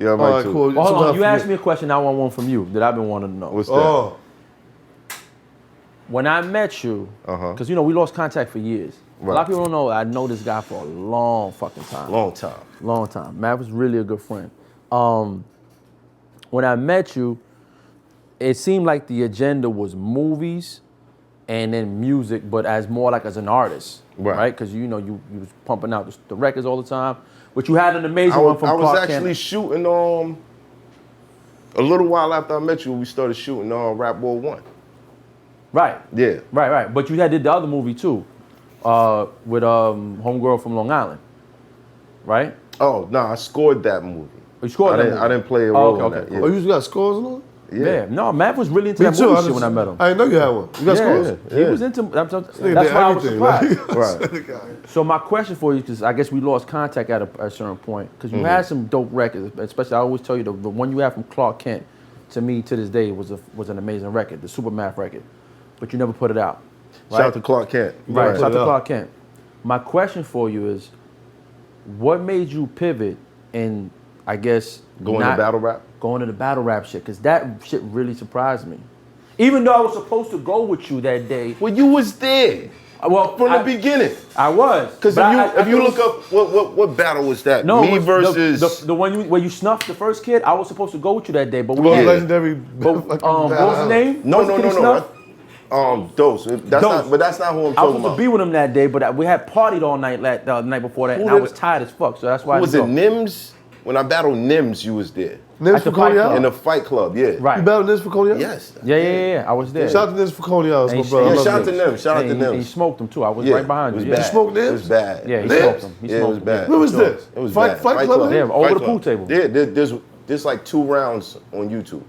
Yeah, I All might right, too. cool. Well, hold on. You forget. asked me a question. I want one from you that I've been wanting to know. What's that? Oh, When I met you, because you know we lost contact for years. A lot of people don't know. I know this guy for a long fucking time. Long time. Long time. Matt was really a good friend. When I met you, it seemed like the agenda was movies and then music, but as more like as an artist, right? Because you know you was pumping out the records all the time, but you had an amazing one from I was Clark actually Kent. shooting a little while after I met you. We started shooting Rap War 1. Right. Yeah. Right. But you had did the other movie too, with Homegirl from Long Island, right? Oh no, I scored that movie. You scored that movie? I didn't play a role in that. Cool. Yeah. Oh, you got scores on it? Yeah. No, Matt was really into Me that too. movie shit when I met him. I didn't know you had one. You got scores? He was into. That's Nigga why did I was everything, surprised. Right. So my question for you, because I guess we lost contact at a certain point, because you had some dope records. Especially, I always tell you the one you had from Clark Kent, to me to this day was an amazing record, the Supermath record, but you never put it out. Right? Shout out to Clark Kent. Right. Shout out to Clark Kent. My question for you is, what made you pivot and I guess Going to battle rap? Going to the battle rap shit, because that shit really surprised me. Even though I was supposed to go with you that day. Well, you was there. Well, from the beginning. I was. Because if you look up what battle was that? No, me versus the one where you snuffed the first kid. I was supposed to go with you that day, but we had legendary. What was his name? No. Dose. But that's not who I'm talking about. I was supposed to be with him that day, but we had partied all night the night before that, and I was tired as fuck. So that's why. Was it Nims? When I battled Nims, you was there. Nims for Cognac? In the Fight Club, yeah. Right. You battled Nims for Cognac? Yes. Yeah. I was there. Shout out to Nims for Cognac, my brother. Yeah, shout out to Nims. Shout out to Nims. He smoked him too. I was right behind you. You smoked Nims? It was bad. Yeah, he smoked him. It was bad. Where was this? It was bad. Fight Club? Yeah, over the pool table. Yeah, there's like 2 rounds on YouTube.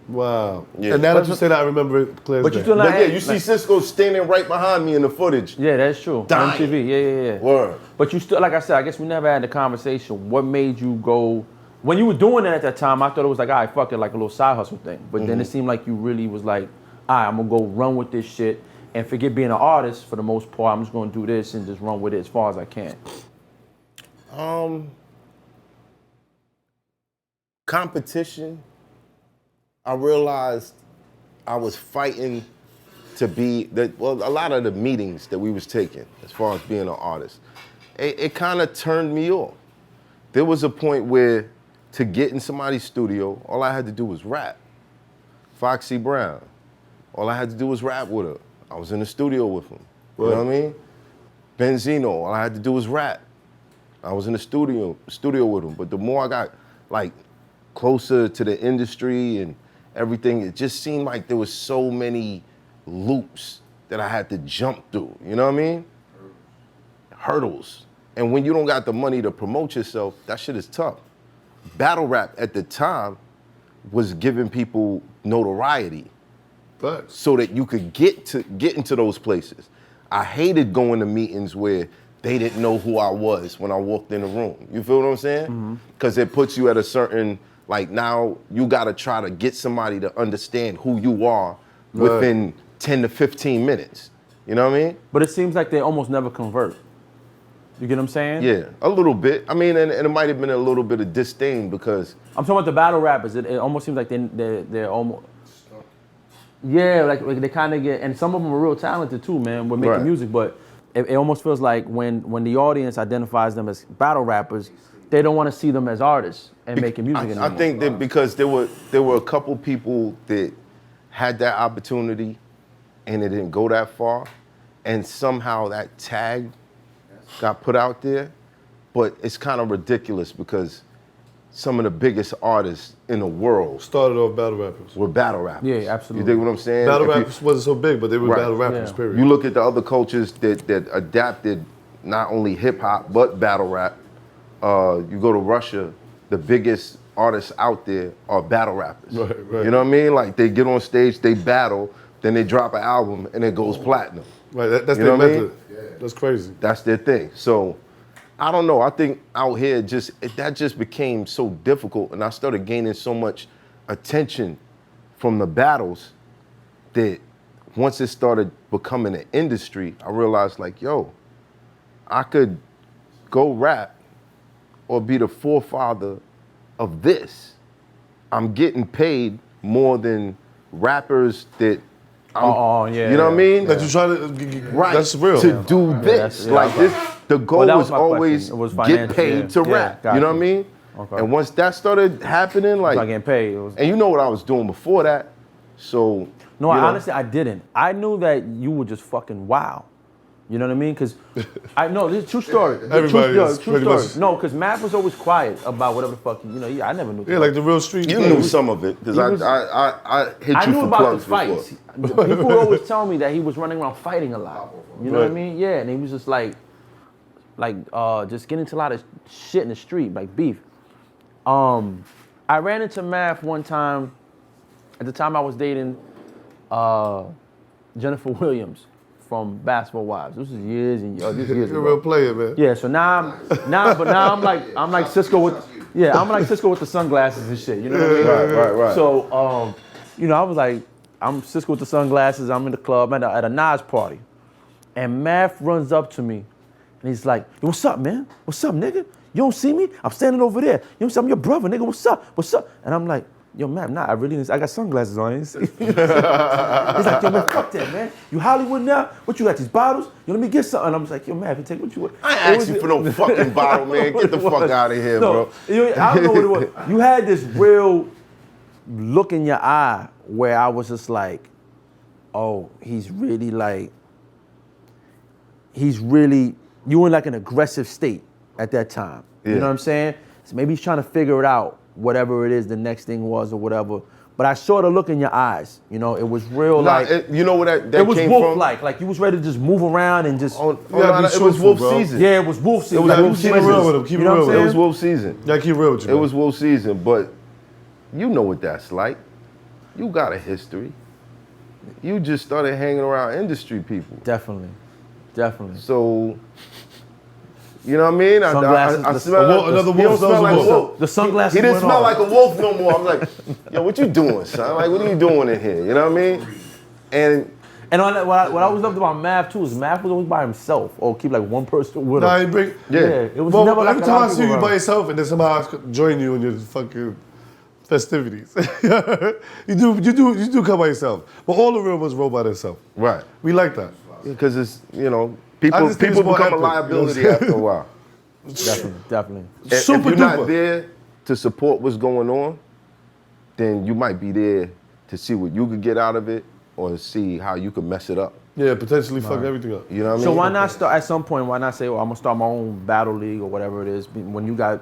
Wow. Yeah. And now that you say that, I remember it clearly. But you still not. Yeah, you see Cisco standing right behind me in the footage. Yeah, that's true. Dying. On MTV. Yeah. Word. But you still, like I said, I guess we never had the conversation. What made you go? When you were doing it at that time, I thought it was like, all right, fuck it, like a little side hustle thing. But then it seemed like you really was like, all right, I'm gonna go run with this shit and forget being an artist for the most part. I'm just gonna do this and just run with it as far as I can. Competition. I realized I was fighting to be a lot of the meetings that we was taking as far as being an artist, it kind of turned me off. There was a point where to get in somebody's studio, all I had to do was rap. Foxy Brown, all I had to do was rap with her. I was in the studio with him. You know what I mean? Benzino, all I had to do was rap. I was in the studio with him. But the more I got like closer to the industry and everything, it just seemed like there was so many loops that I had to jump through. You know what I mean? Hurdles. And when you don't got the money to promote yourself, that shit is tough. Battle rap at the time was giving people notoriety so that you could get into those places. I hated going to meetings where they didn't know who I was when I walked in the room. You feel what I'm saying? Because it puts you at a certain, like now you gotta try to get somebody to understand who you are within 10 to 15 minutes. You know what I mean? But it seems like they almost never convert. You get what I'm saying? Yeah, a little bit. I mean, and it might have been a little bit of disdain because I'm talking about the battle rappers. It almost seems like they're almost. Yeah, like they kind of get, and some of them are real talented too, man, with making music. But it almost feels like when the audience identifies them as battle rappers, they don't want to see them as artists and making music anymore. I think that because there were a couple people that had that opportunity, and it didn't go that far, and somehow that tag got put out there, but it's kind of ridiculous because some of the biggest artists in the world started off battle rappers. Were battle rappers. Yeah, absolutely. You dig what I'm saying? Battle rappers wasn't so big, but they were battle rappers, period. You look at the other cultures that adapted not only hip hop, but battle rap. You go to Russia, the biggest artists out there are battle rappers. Right. You know what I mean? Like they get on stage, they battle, then they drop an album and it goes platinum. Right, that's you their know what method. I mean? That's crazy. That's their thing. So, I don't know. I think out here that just became so difficult, and I started gaining so much attention from the battles that once it started becoming an industry, I realized like, yo, I could go rap or be the forefather of this, I'm getting paid more than rappers that yeah. You know what I mean? That you try to, Right. that's real. To do this. Like this, the goal that was was my always question. It was get financial, paid yeah. to Yeah, rap. got You know what I you. mean? Okay. And once that started happening, like, Not getting paid. It was, and you know what I was doing before that, so. no, you know, honestly, I didn't. I knew that you were just fucking wow. You know what I mean? Because I know this is a true story. Everybody is true pretty story. much- No, because Matt was always quiet about whatever the fuck. I never knew. Yeah, like the real street. You knew some of it because was- I hit I you knew for about plugs the fights. before. People would always tell me that he was running around fighting a lot. You know what I Right. mean? Yeah, and he was just like just getting into a lot of shit in the street, like beef. I ran into Math one time. At the time, I was dating Jennifer Williams from Basketball Wives. This is years and years You're a ago. real player, man. Yeah, so now I'm like Cisco with the sunglasses and shit. You know what I mean? Right. So I was like, I'm Cisco with the sunglasses. I'm in the club at a Nas party, and Math runs up to me, and he's like, "Yo, what's up, man? What's up, nigga? You don't see me? I'm standing over there. You know what I'm saying? I'm your brother, nigga. What's up? What's up?" And I'm like, "Yo, man, I got sunglasses on." He's like, "Yo, man, fuck that, man. You Hollywood now? What you got, these bottles? Yo, let me get something." I'm like, "Yo, man, if you take what you want." I ain't asking for no fucking bottle, man. Get the fuck out of here, bro. I don't know what it was. You had this real look in your eye where I was just like, oh, he's really, you were in like an aggressive state at that time. Yeah. You know what I'm saying? So maybe he's trying to figure it out, whatever it is the next thing was or whatever. But I saw the look in your eyes. You know, it was real You know where that it was came wolf-like. from? Like you was ready to just move around and just. Oh, You gotta be it was truthful, wolf bro. season. Yeah, it was wolf season. It was Like, wolf you Keep it real was- with him. Keep you it know real what with I'm It was saying? wolf season. Yeah, keep real with you. It was wolf season, but you know what that's like. You got a history. You just started hanging around industry people. Definitely. So, you know what I mean? Sunglasses, I the- smell a wolf- like another he don't wolf smell smells like a a wolf. wolf. The sunglasses He didn't went smell off. like a wolf no more. I'm like, yo, what you doing, son? Like, what are you doing in here? You know what I mean? And And what I always loved about Mav too is Mav was always by himself or keep like one person with him. Nah, you bring. yeah. It was Well, never like every a time lot I of see people you by around. yourself and then somebody else join you in your fucking festivities, you do come by yourself. But all the real ones roll by themselves. right. We like that. Because it's, I people just think people it's more become a epic, liability you know what I'm after a while. Definitely. If Super you're not duper. there to support what's going on, then you might be there to see what you could get out of it or see how you could mess it up. Yeah, potentially fuck everything up. You know what I mean? So why not start at some point? Why not say, "Oh, I'm gonna start my own battle league or whatever it is"? When you got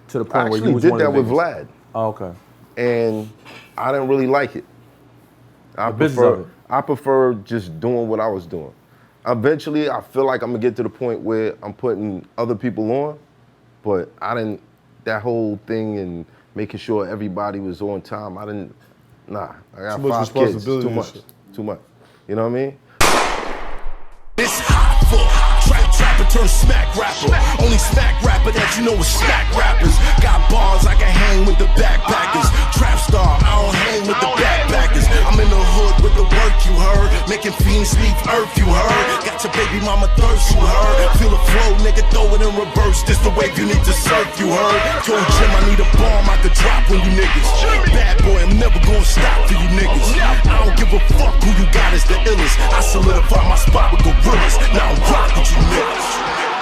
to the I point where you actually was did one that of the with biggest. Vlad, Oh, okay. and I didn't really like it. business of it. I prefer just doing what I was doing. Eventually, I feel like I'm gonna get to the point where I'm putting other people on, but that whole thing and making sure everybody was on time, I got Too much 5 kids, responsibility too and much, shit. too much. You know what I mean? It's Hoffa, trapper turn smack rapper. Only smack rapper that you know is smack rappers. Got bars, I can hang with the backpackers. Trap star, I don't hang with the backpackers. I'm in the hood with the work, you heard. Making fiends leave earth, you heard. Got your baby mama thirst, you heard. Feel the flow, nigga, throw it in reverse. This the wave you need to surf, you heard. Told Jim I need a bomb I could drop on you niggas. Bad boy, I'm never gonna stop for you niggas. I don't give a fuck who you got is the illest. I solidify my spot with gorillas. Now I'm rock with you niggas.